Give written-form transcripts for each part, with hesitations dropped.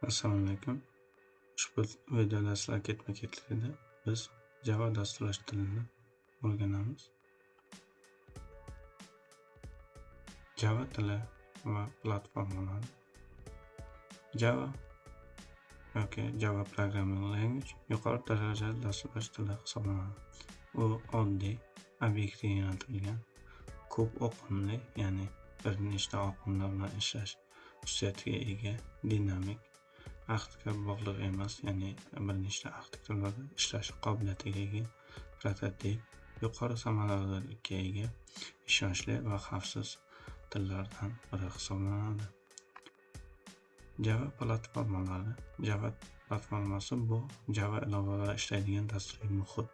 Assalomu alaykum. Ushbu videoda sizlar ketma-ketlikda biz Java dasturlash tilini o'rganamiz. Java tili va platformalari. Java yoki Java Programming Language yuqori darajali dasturlash tili hisoblanadi. U oddiy, obyektga yo'naltirilgan, ko'p oqimli, ya'ni bir nechta oqimlar bilan ishlash xususiyatiga ega, dinamik, ahdga bog'liq emas, ya'ni bir nechta ahd tillarda ishlash qobiliyatiga ega, prototip, yuqori samaradorlikka ega, ishonchli va xavfsiz tillardan biri hisoblanadi. Java platformalari. Java platformasi bu Java ilovalari ishlaydigan dasturiy muhit.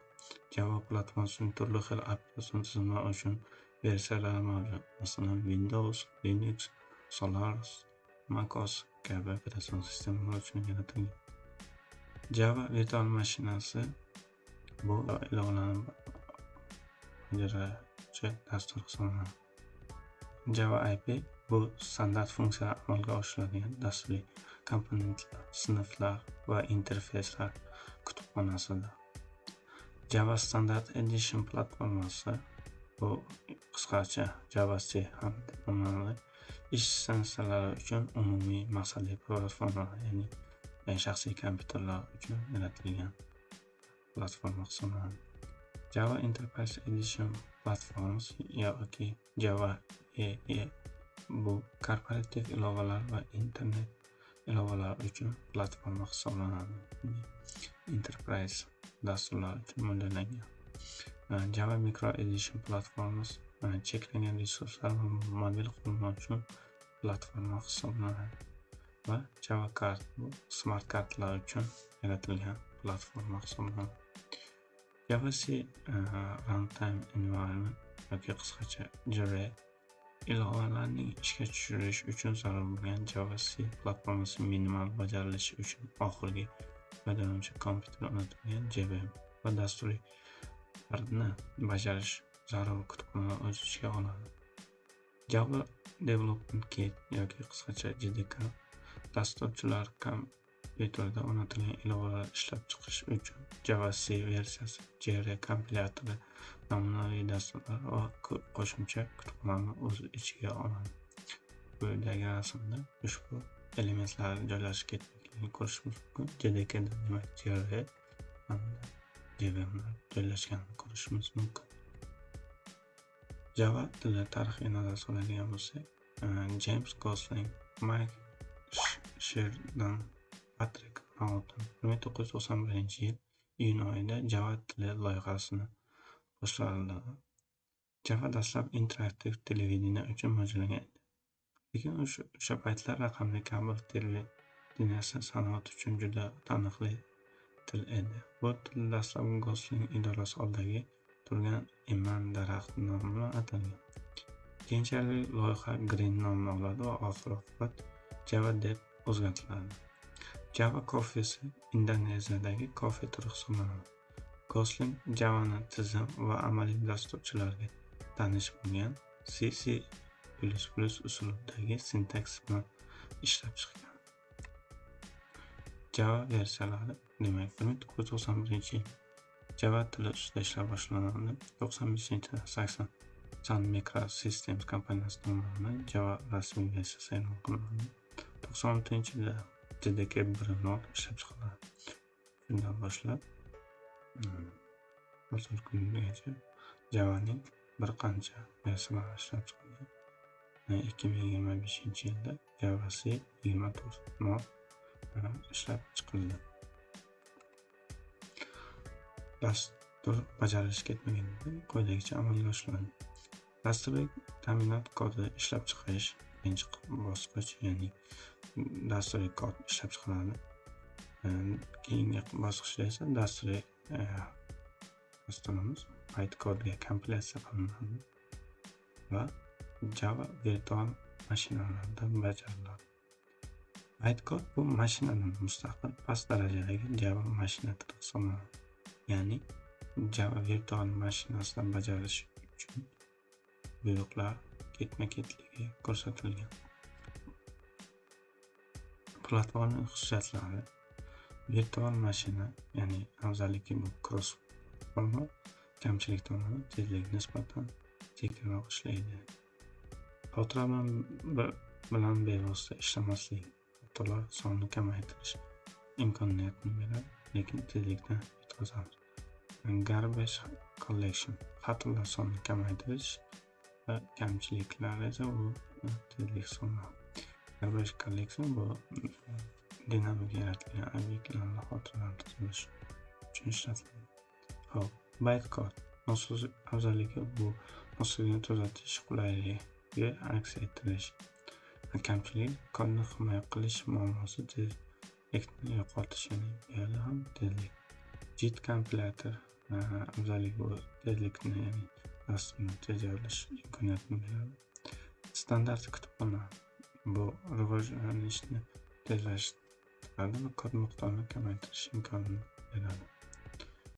Java platformasining turli xil operatsion tizimlar uchun versiyalari mavjud. Masalan, Windows, Linux, Solaris, macOS kabi operatsion sistemalar uchun yaratilgan. Java virtual mashinasi bu ilovalarni bajaruvchi dastur hisoblanadi. Java IP bu standart funksiyalar amalga oshiriladigan dasturiy komponentlar, sinflar va interfeyslar kutubxonasidir. Java Standard Edition platformasi bu qisqacha JavaC ham deb nomlanadi. Ish stantsiyalari uchun umumiy maqsadli platformalar, ya'ni shaxsiy kompyuterlar uchun yaratilgan platforma hisoblanadi. Java Enterprise Edition platformasi yoki Java EE bu korporativ ilovalar va internet ilovalar uchun platforma hisoblanadi. Enterprise dasturlar uchun mo'ljallangan. Java Micro Edition platformasi cheklangan resurslar va mobil qurilma uchun platforma hisoblanadi. Va Java Card bu smart kartalar uchun yaratilgan platforma hisoblanadi. JavaC Runtime Environment yoki qisqacha JRE ilovalarning ishga tushirish uchun zarur bo'lgan JavaC platformasi minimal bajarilishi uchun oxirgi foydalanuvchi kompyuter o'rnatilgan JVM va dasturlarni bajarish zarur kutubxonalar o'z ichiga oladi. Java Development Kit yoki qisqacha JDK dasturchilar kompyuterda o'rnatilgan ilovalar ishlab chiqish uchun JavaC versiyasi, JRE kompilyatori, namunaviy dasturlar va qo'shimcha kutubxonalarni o'z ichiga oladi. Quyidagi rasmda ushbu elementlar joylashib ketganligini ko'rishimiz mumkin. JDKda demak JRE hamda JVMlar joylashganini ko'rishimiz mumkin. Java tili tarixiga nazar soladigan bo'lsak, James Gosling, Mike Sheridan, Patrick Naughton 1991-yil iyun oyida Java tili loyihasini boshladi. Java dastlab interaktiv televideniye uchun mo'ljallangan edi. Lekin o'sha paytlar raqamli kabel televideniyesi sanoati uchun juda taniqli til edi. Bu til dastlab Gosling idorasi oldidagi turgan eman daraxti nomi bilan atalgan. Keyinchalik loyiha Green nomini oladi va oxir-oqibat Java deb o'zgartiriladi. Java Coffee'si Indoneziyadagi kofe turi hisoblanadi. Gosling Java'ni tizim va amaliy dasturchilarga tanish bo'lgan C++ usulidagi sintaks bilan ishlab chiqqan. Java versiyalari. Demak, 1991-yil Java tili ustida ishlab boshlanadi. 95-yilda Sun Microsystems kompaniyasi tomonidan Java rasmiy versiyasi e'lon qilinadi. 96-yilda JDK 1.0 ishlab chiqiladi. Shundan boshlab hozirgi kungacha Javaning bir qancha versiyalari ishlab chiqilgan. 2025-yilda JavaC 24.0 ishlab chiqildi. Dastur bajarilishi ketmaganda quyidagicha amalga oshiriladi. Dasturiy ta'minot kodi ishlab chiqish birinchi bosqich, ya'ni dasturiy kod ishlab chiqiladi. Keyingi bosqichda esa dasturimiz bytecode'ga kompilyatsiya qilinadi va Java virtual mashinalarida bajariladi. Bytecode bu mashinadan mustaqil past darajadagi Java mashina tili hisoblanadi. Ya'ni Java virtual mashinasida bajarilishi uchun buyruqlar ketma-ketligi ko'rsatilgan. Platforma xususiyatlari. Virtual mashina, ya'ni afzalligi bu cross-platforma, kamchilik tomoni tezlik nisbatan sekinroq ishlaydi. Xotira bilan bevosita ishlamaslik xatolar sonini kamaytirish imkoniyatini beradi, lekin tezlikdan yutqazadi. Garbage collection xatolar sonini kamaytirish va kamchiliklar esa bu tezlik hisoblanadi. Garbage collection bu dinamik yaratilgan obyektlarni xotiralarni tuzish uchun ishlatiladi. Xo'p, bytecode afzalligi bu nosozlikni tuzatish qulayligi aks ettirish. Kamchilik kodni himoya qilish muammosi tezlikni yo'qotish, ya'ni bu yerda ham tezlik. JIT kompilyatr afzalligi bu tezlikni, ya'ni dasturni tez yodlash imkoniyatini beradi. Standart kutubxona bu rivojlanishni tezlashtiradi va kod miqdorini kamaytirish imkonini beradi.